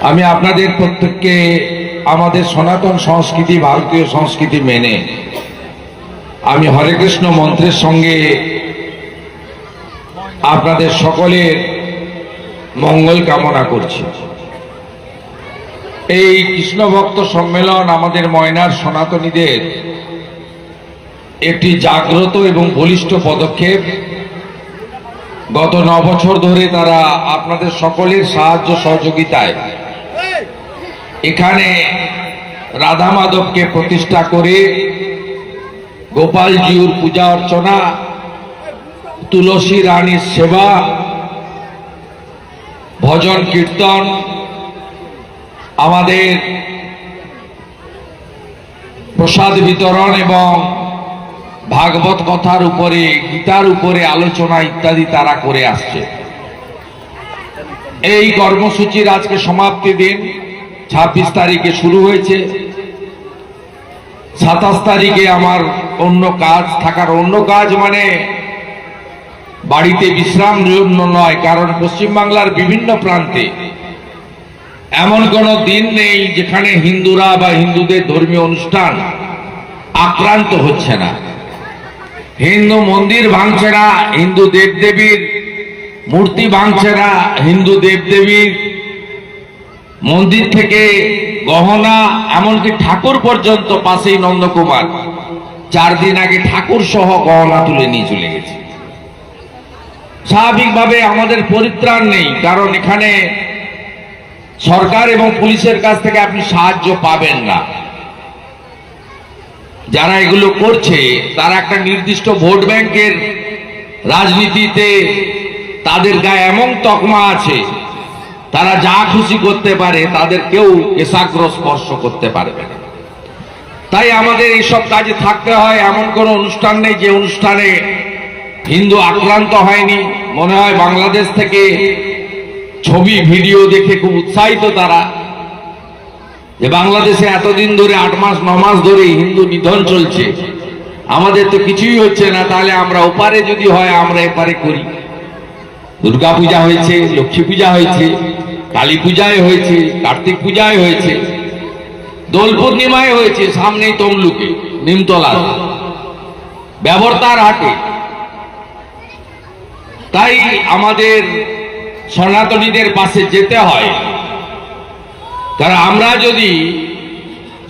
আমি আপনাদের প্রত্যেককে আমাদের সনাতন সংস্কৃতি, ভারতীয় সংস্কৃতি মেনে আমি হরে কৃষ্ণ মন্ত্রের সঙ্গে আপনাদের সকলের মঙ্গল কামনা করছি। এই কৃষ্ণ ভক্ত সম্মেলন আমাদের ময়নার সনাতনীদের একটি জাগ্রত এবং বলিষ্ঠ পদক্ষেপ। গত 9 বছর ধরে তারা আপনাদের সকলের সাহায্য সহযোগিতায় এখানে রাধা মাধবকে প্রতিষ্ঠা করে গোপালজিউর পূজা অর্চনা, তুলসী রানীর সেবা, ভজন কীর্তন, আমাদের প্রসাদ বিতরণ এবং ভাগবত কথার উপরে, গীতার উপরে আলোচনা ইত্যাদি তারা করে আসছে। এই কর্মসূচির আজকে সমাপ্তি দিন 26 তারিখে শুরু হয়েছে। 27 তারিখে আমার অন্য কাজ থাকার, অন্য কাজ মানে বাড়িতে বিশ্রাম জন্য নয়, কারণ পশ্চিমবাংলার বিভিন্ন প্রান্তে এমন কোনো দিন নেই যেখানে হিন্দুরা বা হিন্দুদের ধর্মীয় অনুষ্ঠান আক্রান্ত হচ্ছে না। হিন্দু মন্দির ভাঙছে না, হিন্দু দেবদেবীর মূর্তি ভাঙছে না, হিন্দু দেবদেবীর মন্দির থেকে গহনা, এমনকি ঠাকুর পর্যন্ত, পাশেই নন্দকুমার 4 দিন আগে ঠাকুর সহ গহনা তুলে নিয়ে চলে গেছে। স্বাভাবিকভাবে আমাদের পরিত্রাণ নেই, কারণ এখানে সরকার এবং পুলিশের কাছ থেকে আপনি সাহায্য পাবেন না। যারা এগুলো করছে তারা একটা নির্দিষ্ট ভোট ব্যাংকের রাজনীতিতে তাদের গায়ে এমন তকমা আছে, তারা যা খুশি করতে পারে, তাদের কেউ কেশাগ্র স্পর্শ করতে পারবে না। তাই আমাদের এইসব কাজে থাকতে হয়। এমন কোনো অনুষ্ঠান নেই যে অনুষ্ঠানে হিন্দু আক্রান্ত হয়নি। মনে হয় বাংলাদেশ থেকে ছবি ভিডিও দেখে খুব উৎসাহিত তারা, যে বাংলাদেশে এতদিন ধরে 8 মাস 9 মাস ধরে হিন্দু নিধন চলছে, আমাদের তো কিছুই হচ্ছে না, তাহলে আমরা ওপারে যদি হয় আমরা এপারে করি। দুর্গা পূজা হয়েছে, লক্ষ্মী পূজা হয়েছে, কালী পূজায় হয়েছে, কার্তিক পূজায় হয়েছে, দোল পূর্ণিমায় হয়েছে, সামনেই তমলুকে নিমতলা ব্যবর্তার হাটে। তাই আমাদের সনাতনীদের পাশে যেতে হয়, কারণ আমরা যদি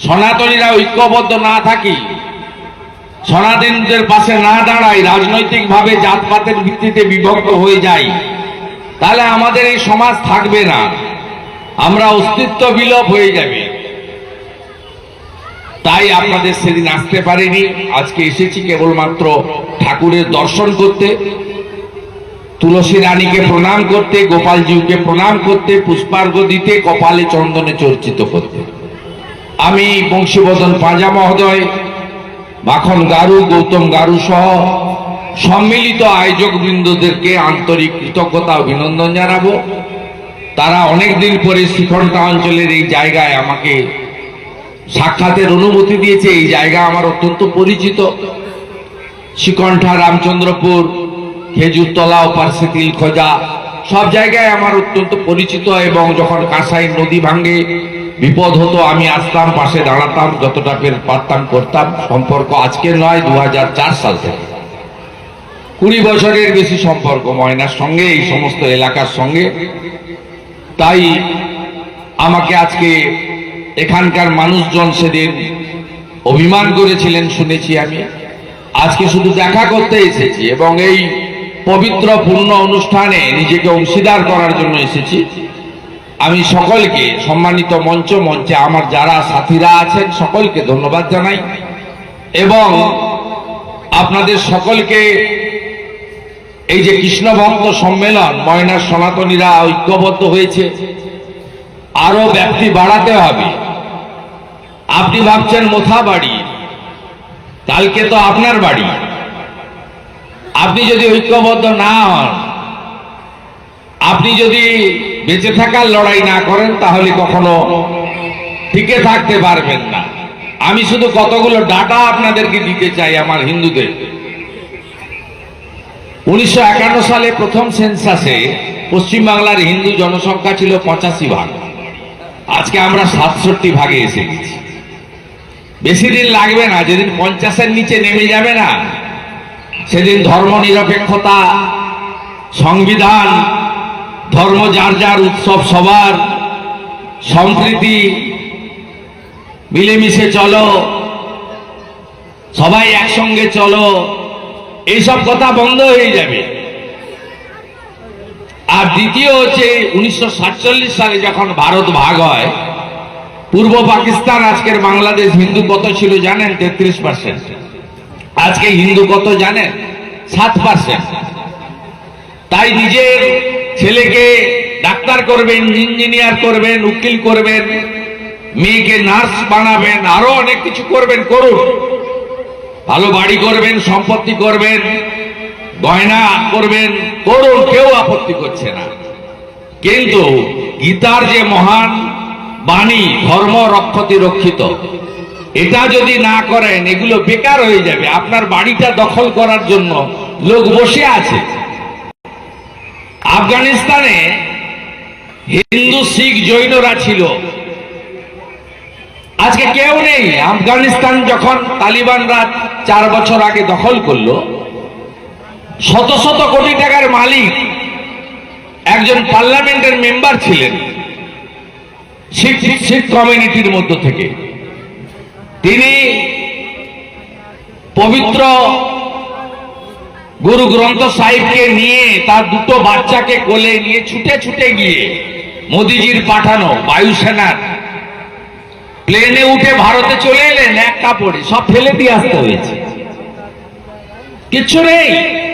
সনাতনীরা ঐক্যবদ্ধ না থাকি, সনাতনীদের পাশে না দাঁড়াই, রাজনৈতিকভাবে জাতপাতের ভিত্তিতে বিভক্ত হয়ে যাই, তাহলে আমাদের এই সমাজ থাকবে না, আমরা অস্তিত্ব বিলোপ হয়ে যাবে। তাই আপনাদের সেদিন আসতে পারিনি, আজকে এসেছি কেবলমাত্র ঠাকুরের দর্শন করতে, তুলসী রানীকে প্রণাম করতে, গোপালজিউকে প্রণাম করতে, পুষ্পার্ঘ দিতে, কপালে চন্দনে চর্চিত করতে। আমি বংশীবদন পাঁজা মহোদয়, মাখন গারু, গৌতম গারু সহ সম্মিলিত আয়োজক বৃন্দদেরকে আন্তরিক কৃতজ্ঞতা অভিনন্দন জানাবো। তারা অনেকদিন পরে শিখনটা অঞ্চলের এই জায়গায় আমাকে সাক্ষাতের অনুমতি দিয়েছে। এই জায়গা আমার অত্যন্ত পরিচিত। শিকণ্ঠা, রামচন্দ্রপুর, খেজুরতলা, পার্শ্বে তিলখোজা, সব জায়গায় আমার অত্যন্ত পরিচিত। এবং যখন কাঁসাই নদী ভাঙে, বিপদ হতো, আমি আসতাম, পাশে দাঁড়াতাম, যতটা পারতাম করতাম। সম্পর্ক আজকে নয়, 2004 সাল থেকে 20 বছরের বেশি সম্পর্ক ময়নার সঙ্গে, এই সমস্ত এলাকার সঙ্গে। তাই আমাকে আজকে এখানকার মানুষজন সেদিন অভিমান করেছিলেন শুনেছি আমি, আজকে শুধু দেখা করতে এসেছি এবং এই পবিত্র পূর্ণ অনুষ্ঠানে নিজেকে অংশীদার করার জন্য এসেছি। আমি সকলকে, সম্মানিত মঞ্চে আমার যারা সাথীরা আছেন সকলকে ধন্যবাদ জানাই এবং আপনাদের সকলকে এই যে কৃষ্ণ ভক্ত সম্মেলন, ময়নার সনাতনীরা ঐক্যবদ্ধ হয়েছে, আরো ব্যাপ্তি বাড়াতে হবে। আপনি ভাবছেন মোথাবাড়ি, কালকে তো আপনার বাড়ি। আপনি যদি ঐক্যবদ্ধ না হন, আপনি যদি বেঁচে থাকার লড়াই না করেন, তাহলে কখনো টিকে থাকতে পারবেন না। আমি শুধু কতগুলো ডাটা আপনাদেরকে দিতে চাই আমার হিন্দুদের। 1951 সালে প্রথম সেন্সাসে পশ্চিমবাংলার হিন্দু জনসংখ্যা ছিল 85 ভাগ। আজকে আমরা 67 ভাগে এসে গেছি। বেশি দিন লাগবে না, যেদিন 50-এর নিচে নেমে যাবে না, সেদিন ধর্ম নিরপেক্ষতা, সংবিধান, ধর্ম যার যার উৎসব সবার, সম্প্রীতি, মিলেমিশে চলো, সবাই একসঙ্গে চলো, এইসব কথা বন্ধ হয়ে যাবে। আর দ্বিতীয় হচ্ছে 1947 সালে যখন ভারত ভাগ হয়, পূর্ব পাকিস্তান আজকের বাংলাদেশ হিন্দু কত ছিল জানেন? 33%। আজকে হিন্দু কত জানেন? 7%। তাই নিজের ছেলেকে ডাক্তার করবেন, ইঞ্জিনিয়ার করবেন, উকিল করবেন, মেয়েকে নার্স বানাবেন, আরো অনেক কিছু করবেন, করুন। ভালো বাড়ি করবেন, সম্পত্তি করবেন, গয়না করবেন, করুন, কেউ আপত্তি করছে না। কিন্তু গীতার যে মহান বাণী, ধর্ম রক্ষতি রক্ষিত, এটা যদি না করেন, এগুলো বেকার হয়ে যাবে। আপনার বাড়িটা দখল করার জন্য লোক বসে আছে। আফগানিস্তানে হিন্দু, শিখ, জৈনরা ছিল, আজকে কেউ নেই। আফগানিস্তান যখন তালিবানরা 4 বছর আগে দখল করলো, শত শত কোটি টাকার মালিক একজন পার্লামেন্টের মেম্বার ছিলেন শিখ কমিউনিটির মধ্য থেকে। তিনি পবিত্র গুরু গ্রন্থ সাহিবকে নিয়ে, তার 2টো বাচ্চাকে কোলে নিয়ে ছুটে ছুটে গিয়ে মোদিজির পাঠানো বায়ুসেনার প্লেনে উঠে ভারতে চলে এলেন। এক কাপড়ে সব ফেলে দিয়ে আসতে হয়েছে, কিছু নেই।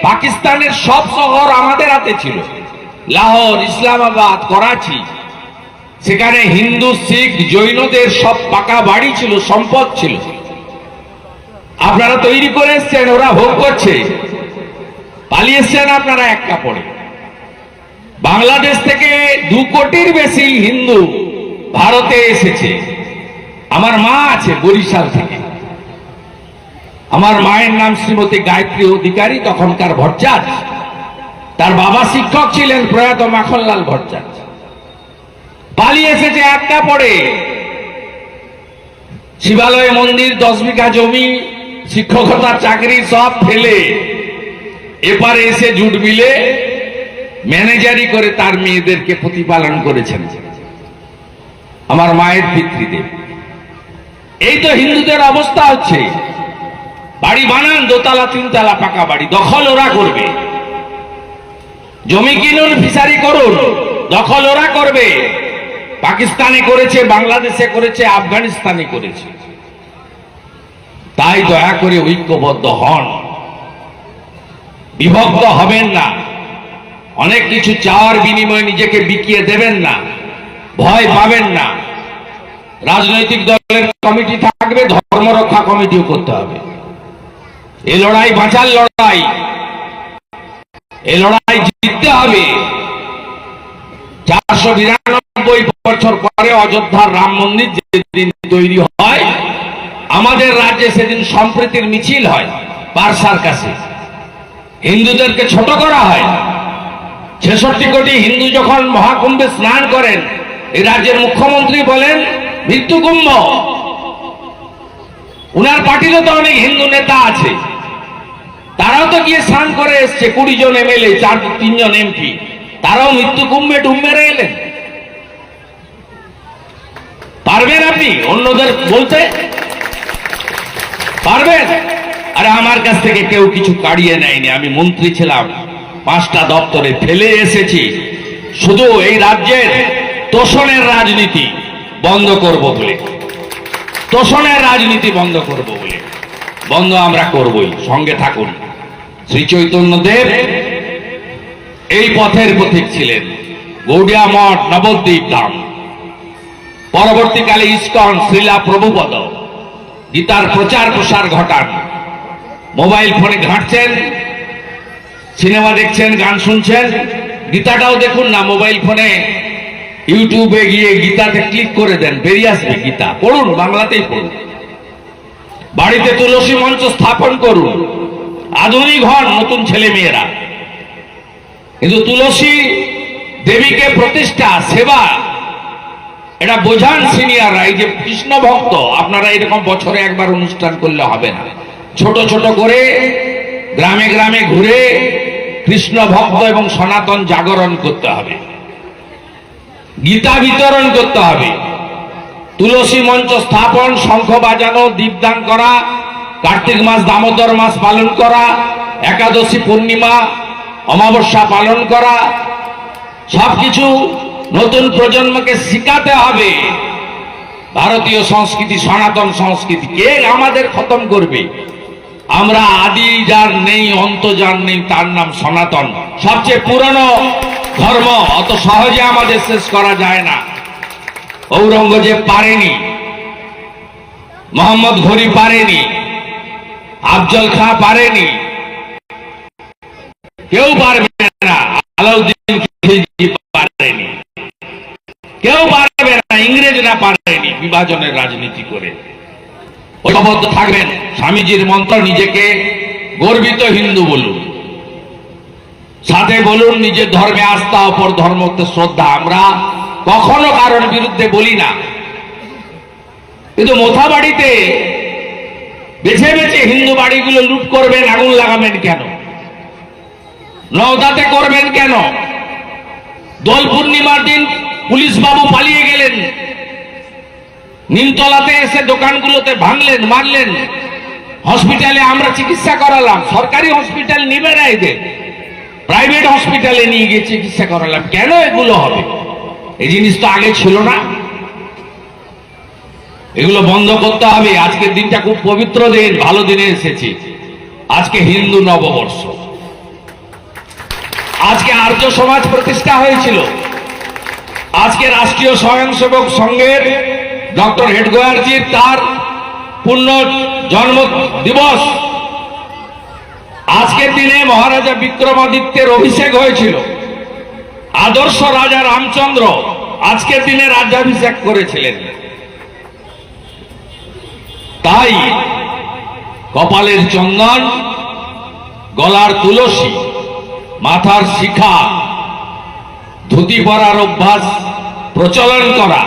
পাকিস্তানের সব শহর আমাদের হাতে ছিল, লাহোর, ইসলামাবাদ, করাচি। সেখানে হিন্দু, শিখ, জৈনদের সব পাকা বাড়ি ছিল, সম্পদ ছিল। আপনারা তৈরি করে এসছেন, ওরা ভোগ করছে। পালিয়ে এসছেন আপনারা এক কাপড়ে। বাংলাদেশ থেকে 2 কোটির বেশি হিন্দু ভারতে এসেছে। আমার মা আছে বরিশাল থেকে। আমার মায়ের নাম শ্রীমতী গায়ত্রী অধিকারী, তখনকার ভট্টাচার্য। তার বাবা শিক্ষক ছিলেন প্রয়াত মাখনলাল ভট্টাচার্য। পালিয়ে এসেছে এক কাপড়ে। শিবালয় মন্দির, 10 বিঘা জমি, শিক্ষকতার চাকরি সব ফেলে এপারে এসে জুট মিলে ম্যানেজারি করে তার মেয়েদেরকে প্রতিপালন করেছেন আমার মায়ের পিতৃদেব। এই তো হিন্দুদের অবস্থা হচ্ছে। বাড়ি বানান, 2 তলা 3 তলা পাকা বাড়ি, দখল ওরা করবে। জমি কিনুন, ফিশারি করুন, দখল ওরা করবে। পাকিস্তানে করেছে, বাংলাদেশে করেছে, আফগানিস্তানে করেছে। তাই দয়া করে ঐক্যবদ্ধ হন, বিভক্ত হবেন না। অনেক কিছু চাওয়ার বিনিময়ে নিজেকে বিকিয়ে দেবেন না, ভয় পাবেন না। রাজনৈতিক দলের কমিটি থাকবে, ধর্ম রক্ষা কমিটিও করতে হবে। এই লড়াই বাঁচার লড়াই, এই লড়াই জিততে হবে। 492 বছর পরে অযোধ্যার রাম মন্দির যেদিন তৈরি হয়, আমাদের রাজ্যে সেদিন সম্প্রীতির মিছিল হয় পারসার কাছে। হিন্দুদেরকে ছোট করা হয়। 66 কোটি হিন্দু যখন মহাকুম্ভে স্নান করেন, এই রাজ্যের মুখ্যমন্ত্রী বলেন মৃত্যু কুম্ভ। উনার পার্টিরও তো অনেক হিন্দু নেতা আছে, তারাও তো গিয়ে স্নান করে এসছে। 20 জন এমএলএ, 3 জন এমপি, তারাও মৃত্যু কুম্ভে ডুব মেরে এলেন। পারবেন আপনি অন্যদের বলতে? পারবেন? আরে আমার কাছ থেকে কেউ কিছু কাড়িয়ে নেয়নি। আমি মন্ত্রী ছিলাম, 5টা দপ্তরে ফেলে এসেছি। শুধু এই রাজ্যের তোষণের রাজনীতি বন্ধ করব বলে, তোষণের রাজনীতি বন্ধ করব বলে। বন্ধ আমরা করবই, সঙ্গে থাকুন। শ্রী চৈতন্যদেব এই পথের পথিক ছিলেন। গৌড়িয়া মঠ, নবদ্বীপ ধাম, পরবর্তীকালে ইস্কন, শ্রীলা প্রভুপদ গীতার প্রচার প্রসার ঘটান। মোবাইল ফোনে ঘাঁটছেন, সিনেমা দেখছেন, গান শুনছেন, গীতাটাও দেখুন না। মোবাইল ফোনে ইউটিউবে গিয়ে গীতাতে ক্লিক করে দেন, বেরিয়ে আসবে গীতা। পড়ুন, বাংলাতেই পড়ুন। বাড়িতে তুলসী মঞ্চ স্থাপন করুন, আধুনিক হন নতুন ছেলে মেয়েরা। কিন্তু তুলসী দেবীকে প্রতিষ্ঠা, সেবা, এটা বোঝান সিনিয়ররা, এই যে কৃষ্ণ ভক্ত আপনারা এরকম বছরে একবার অনুষ্ঠান করলে হবে না, ছোট ছোট করে গ্রামে গ্রামে ঘুরে কৃষ্ণ ভক্ত এবং সনাতন জাগরণ করতে হবে, গীতা বিতরণ করতে হবে, তুলসী মঞ্চ স্থাপন, শঙ্খ বাজানো, দীপদান করা, কার্তিক মাস দামোদর মাস পালন করা, একাদশী পূর্ণিমা অমাবস্যা পালন করা, সবকিছু নতুন প্রজন্মকে শিখাতে হবে। ভারতীয় সংস্কৃতি, সনাতন সংস্কৃতি কে আমাদের খতম করবে? আমরা আদি যার নেই, অন্ত যার নেই, তার নাম সনাতন, সবচেয়ে পুরনো ধর্ম। অত সহজে আমাদের শেষ করা যায় না। ঔরঙ্গজেব পারেনি, মোহাম্মদ ঘুরি পারেনি, আফজল খাঁ পারেনি, কেউ পারবে না। আলাউদ্দিন খিলজি পারেনি, কেউ পারবে না। ইংরেজরা পারেনি বিভাজনের রাজনীতি করে। ঐক্যবদ্ধ থাকবেন। স্বামীজির মন্ত্র, নিজেকে গর্বিত হিন্দু বলুন, সাথে বলুন নিজের ধর্মে আস্থা, অপর ধর্মতে শ্রদ্ধা। আমরা কখনো কারোর বিরুদ্ধে বলি না, কিন্তু মোথা বাড়িতে বেছে বেছে হিন্দু বাড়িগুলো লুট করবেন, আগুন লাগাবেন কেন? নওদাতে করবেন কেন? দোল পূর্ণিমার দিন পুলিশ বাবু পালিয়ে গেলেন, নিমতলাতে এসে দোকানগুলোতে ভাঙলেন, মারলেন। হসপিটালে আমরা চিকিৎসা করালাম, সরকারি হসপিটাল নিবে না এদের, প্রাইভেট হসপিটালে নিয়ে গিয়ে চিকিৎসা করালাম। কেন এগুলো হবে? এই জিনিস তো আগে ছিল না। এগুলো বন্ধ করতে হবে। আজকের দিনটা খুব পবিত্র দিন, ভালো দিনে এসেছি। আজকে হিন্দু নববর্ষ, আজকে আর্য সমাজ প্রতিষ্ঠা হয়েছিল, আজকে রাষ্ট্রীয় স্বয়ংসেবক সংঘের ডক্টর হেডগোয়ারজির তার পূর্ণ জন্ম দিবস। আজকের দিনে মহারাজা বিক্রমাদিত্যের অভিষেক হয়েছিল। আদর্শ রাজা রামচন্দ্র আজকের দিনে রাজ্যাভিষেক করেছিলেন। তাই কপালের চন্দন, গলার তুলসী, মাথার শিখা, ধুতি পরার অভ্যাস প্রচলন করা,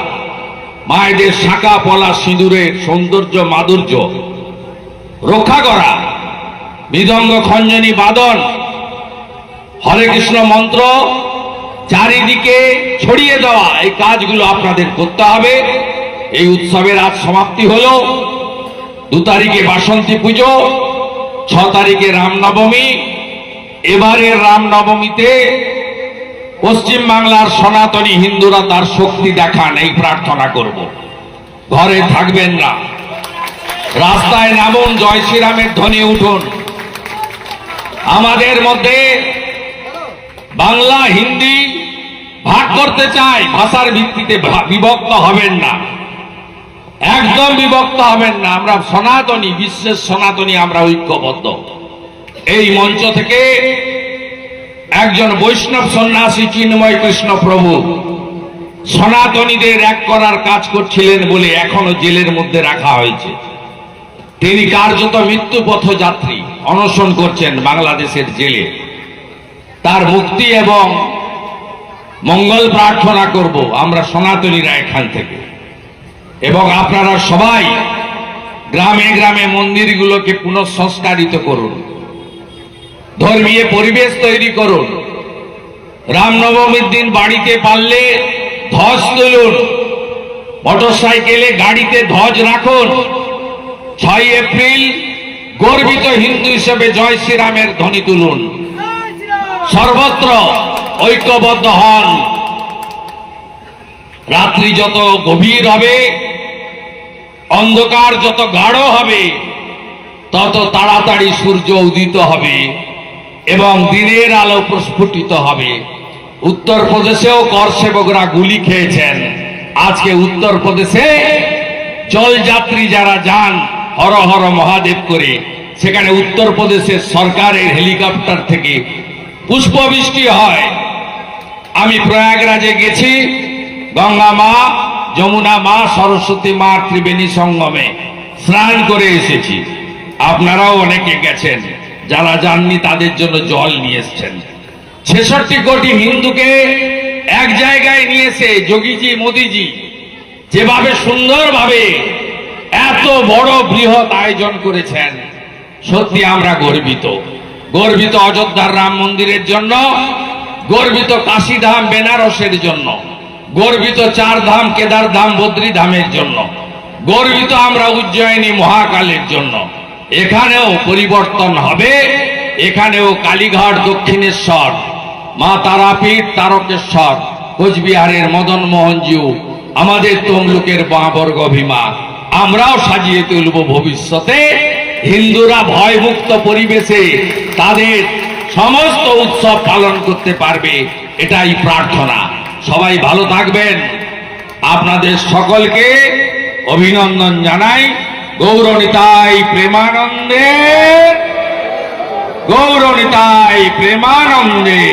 মায়েদের শাঁখা পলা সিঁদুরের সৌন্দর্য মাধুর্য রক্ষা করা, মৃদঙ্গ খঞ্জনী বাদন, হরে কৃষ্ণ মন্ত্র চারিদিকে ছড়িয়ে দেওয়া, এই কাজগুলো আপনাদের করতে হবে। এই উৎসবের আজ সমাপ্তি হলো। 2 তারিখে বাসন্তী পুজো, 6 তারিখে রামনবমী। এবারের রামনবমীতে পশ্চিম বাংলার সনাতনী হিন্দুরা তার শক্তি দেখান, এই প্রার্থনা করব। ঘরে থাকবেন না, রাস্তায় নামুন, জয় শ্রীরামের ধ্বনি উঠুন। আমাদের মধ্যে বাংলা হিন্দি ভাগ করতে চাই, ভাষার ভিত্তিতে বিভক্ত হবেন না, একদম বিভক্ত হবেন না। আমরা সনাতনী, বিশ্বের সনাতনী, আমরা ঐক্যবদ্ধ। এই মঞ্চ থেকে একজন বৈষ্ণব সন্ন্যাসী চিন্ময় কৃষ্ণ প্রভু সনাতনীদের এক করার কাজ করছিলেন বলে এখনো জেলের মধ্যে রাখা হয়েছে। তিনি কার্যত মৃত্যু পথযাত্রী, অনশন করছেন বাংলাদেশের জেলে। তার মুক্তি এবং মঙ্গল প্রার্থনা করব আমরা সনাতনীরা এখান থেকে। এবং আপনারা সবাই গ্রামে গ্রামে মন্দিরগুলোকে পুনঃসংস্কারিত করুন, ধর্মীয় পরিবেশ তৈরি করুন। রামনবমীর দিন বাড়িতে পারলে ধ্বজ তুলুন, মোটরসাইকেলে গাড়িতে ধ্বজ রাখুন। 6 এপ্রিল গর্বিত হিন্দু হিসেবে জয় শ্রীরামের ধ্বনি তুলুন। সর্বত্র ঐক্যবদ্ধ হন। রাত্রি যত গভীর হবে, অন্ধকার যত গাঢ় হবে, তত তাড়াতাড়ি সূর্য উদিত হবে এবং দিনের আলো প্রস্ফুটিত হবে। উত্তরপ্রদেশেও কর সেবকরা গুলি খেয়েছেন। আজকে উত্তরপ্রদেশে জলযাত্রী যারা যান হর হর মহাদেব করে, সেখানে উত্তরপ্রদেশের সরকারের হেলিকপ্টার থেকে পুষ্পবৃষ্টি হয়। আমি প্রয়াগরাজে গেছি, গঙ্গা মা, যমুনা মা, সরস্বতী মা ত্রিবেণী সঙ্গমে স্নান করে এসেছি। আপনারাও অনেকে গেছেন, যারা যাননি তাদের জন্য জল নিয়ে এসছেন। 66 কোটি হিন্দুকে এক জায়গায় নিয়েছে যোগীজি, মোদিজি। যেভাবে সুন্দরভাবে এত বড় বৃহৎ আয়োজন করেছেন, সত্যি আমরা গর্বিত। গর্বিত অযোধ্যার রাম মন্দিরের জন্য, গর্বিত কাশীধাম বেনারসের জন্য, গর্বিত চার ধাম কেদার ধাম বদ্রী ধামের জন্য, গর্বিত আমরা উজ্জয়িনী মহাকালের জন্য। এখানেও পরিবর্তন হবে, এখানেও কালীঘাট, দক্ষিণেশ্বর, মা তারাপীঠ, তারকেশ্বর, কোচবিহারের মদন মোহনজিউ, আমাদের তমলুকের বাঁবর্গ ভীমা, আমরাও সাজিয়ে তুলব ভবিষ্যতে। হিন্দুরা ভয়মুক্ত পরিবেশে তাদের সমস্ত উৎসব পালন করতে পারবে, এটাই প্রার্থনা। সবাই ভালো থাকবেন। আপনাদের সকলকে অভিনন্দন জানাই। গৌরনিতাই প্রেমানন্দে, গৌরনিতাই প্রেমানন্দে।